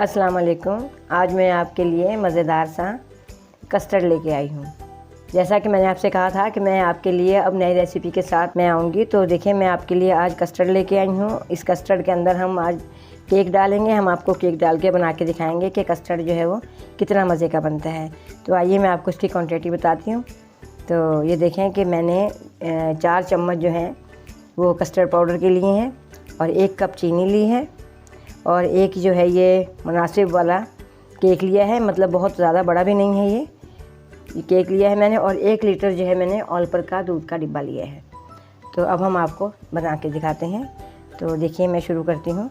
अस्सलाम वालेकुम। आज मैं आपके लिए मज़ेदार सा कस्टर्ड लेके आई हूँ। जैसा कि मैंने आपसे कहा था कि मैं आपके लिए अब नई रेसिपी के साथ मैं आऊँगी, तो देखिए मैं आपके लिए आज कस्टर्ड लेके आई हूँ। इस कस्टर्ड के अंदर हम आज केक डालेंगे। हम आपको केक डाल के बना के दिखाएंगे कि कस्टर्ड जो है वो कितना मज़े का बनता है। तो आइए मैं आपको इसकी क्वांटिटी बताती हूँ। तो ये देखें कि मैंने 4 चम्मच जो है वो कस्टर्ड पाउडर के लिए हैं और 1 कप चीनी ली है और एक जो है ये मुनासिब वाला केक लिया है, मतलब बहुत ज़्यादा बड़ा भी नहीं है ये केक लिया है मैंने, और 1 लीटर जो है मैंने ऑलपर का दूध का डिब्बा लिया है। तो अब हम आपको बना के दिखाते हैं। तो देखिए मैं शुरू करती हूँ।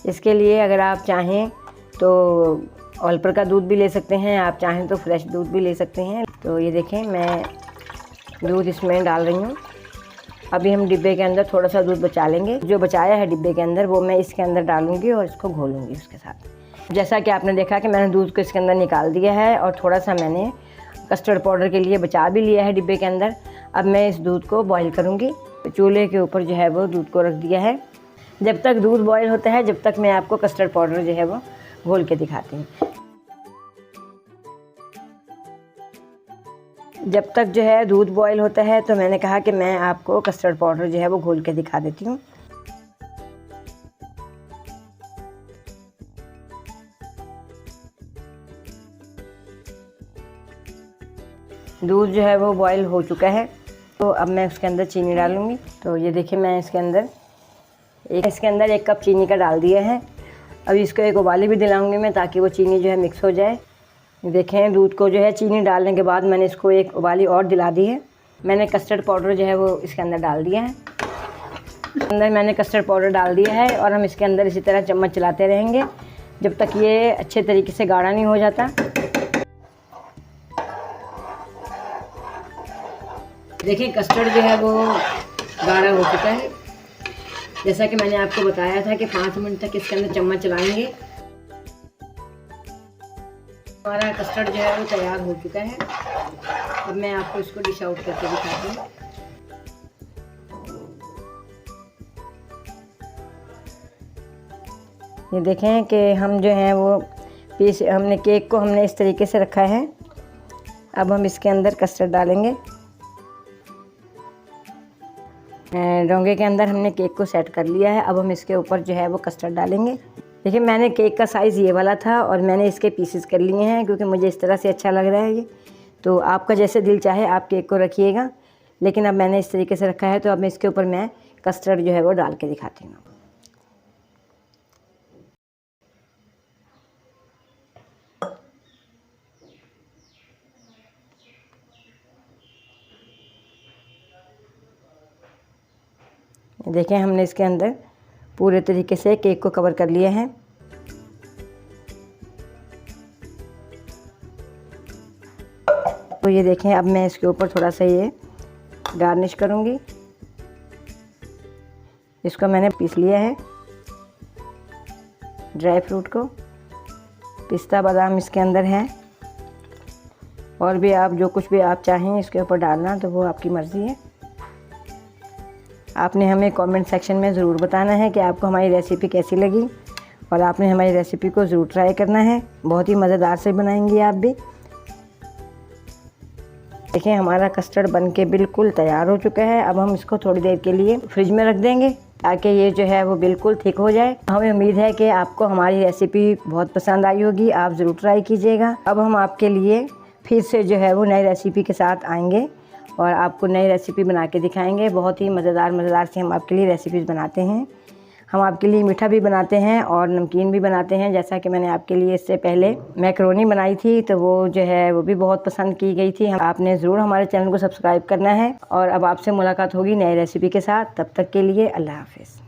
इसके लिए अगर आप चाहें तो ऑलपर का दूध भी ले सकते हैं, आप चाहें तो फ्रेश दूध भी ले सकते हैं। तो ये देखें मैं दूध इसमें डाल रही हूँ। अभी हम डिब्बे के अंदर थोड़ा सा दूध बचा लेंगे, जो बचाया है डिब्बे के अंदर वो मैं इसके अंदर डालूंगी और इसको घोलूंगी उसके साथ। जैसा कि आपने देखा कि मैंने दूध को इसके अंदर निकाल दिया है और थोड़ा सा मैंने कस्टर्ड पाउडर के लिए बचा भी लिया है डिब्बे के अंदर। अब मैं इस दूध को बॉईल करूँगी। चूल्हे के ऊपर जो है वो दूध को रख दिया है। जब तक दूध बॉयल होता है जब तक मैं आपको कस्टर्ड पाउडर जो है वो घोल के दिखाती हूँ। जब तक जो है दूध बॉयल होता है तो मैंने कहा कि मैं आपको कस्टर्ड पाउडर जो है वो घोल के दिखा देती हूँ। दूध जो है वो बॉयल हो चुका है, तो अब मैं उसके अंदर चीनी डालूँगी। तो ये देखिए मैं इसके अंदर 1 कप चीनी का डाल दिया है। अभी इसको एक उबाली भी दिलाऊँगी मैं, ताकि वो चीनी जो है मिक्स हो जाए। देखें दूध को जो है चीनी डालने के बाद मैंने इसको एक उबाली और दिला दी है। मैंने कस्टर्ड पाउडर जो है वो इसके अंदर डाल दिया है। अंदर मैंने कस्टर्ड पाउडर डाल दिया है और हम इसके अंदर इसी तरह चम्मच चलाते रहेंगे जब तक ये अच्छे तरीके से गाढ़ा नहीं हो जाता। देखिए कस्टर्ड जो है वो गाढ़ा हो चुका है। जैसा कि मैंने आपको बताया था कि 5 मिनट तक इसके अंदर चम्मच चलाएंगे। हमारा कस्टर्ड जो है वो तैयार हो चुका है। अब मैं आपको इसको डिश आउट करके दिखाती हूँ। ये देखें कि हम जो हैं वो हमने केक को हमने इस तरीके से रखा है। अब हम इसके अंदर कस्टर्ड डालेंगे। डोंगे के अंदर हमने केक को सेट कर लिया है। अब हम इसके ऊपर जो है वो कस्टर्ड डालेंगे। देखिए मैंने केक का साइज़ ये वाला था और मैंने इसके पीसेस कर लिए हैं क्योंकि मुझे इस तरह से अच्छा लग रहा है ये। तो आपका जैसे दिल चाहे आप केक को रखिएगा, लेकिन अब मैंने इस तरीके से रखा है। तो अब इसके ऊपर मैं कस्टर्ड जो है वो डाल के दिखाती हूँ। देखें हमने इसके अंदर पूरे तरीके से केक को कवर कर लिया है। तो ये देखें अब मैं इसके ऊपर थोड़ा सा ये गार्निश करूँगी। इसको मैंने पीस लिया है, ड्राई फ्रूट को, पिस्ता बादाम इसके अंदर है, और भी आप जो कुछ भी आप चाहें इसके ऊपर डालना तो वो आपकी मर्ज़ी है। आपने हमें कमेंट सेक्शन में ज़रूर बताना है कि आपको हमारी रेसिपी कैसी लगी, और आपने हमारी रेसिपी को ज़रूर ट्राई करना है। बहुत ही मज़ेदार से बनाएंगे आप भी। देखिए हमारा कस्टर्ड बनके बिल्कुल तैयार हो चुका है। अब हम इसको थोड़ी देर के लिए फ्रिज में रख देंगे ताकि ये जो है वो बिल्कुल थिक हो जाए। हमें उम्मीद है कि आपको हमारी रेसिपी बहुत पसंद आई होगी, आप ज़रूर ट्राई कीजिएगा। अब हम आपके लिए फिर से जो है वो नई रेसिपी के साथ आएंगे और आपको नई रेसिपी बना के दिखाएंगे। बहुत ही मज़ेदार से हम आपके लिए रेसिपीज़ बनाते हैं। हम आपके लिए मीठा भी बनाते हैं और नमकीन भी बनाते हैं। जैसा कि मैंने आपके लिए इससे पहले मैकरोनी बनाई थी, तो वो जो है वो भी बहुत पसंद की गई थी। आपने ज़रूर हमारे चैनल को सब्सक्राइब करना है। और अब आपसे मुलाकात होगी नई रेसिपी के साथ। तब तक के लिए अल्लाह हाफ़िज़।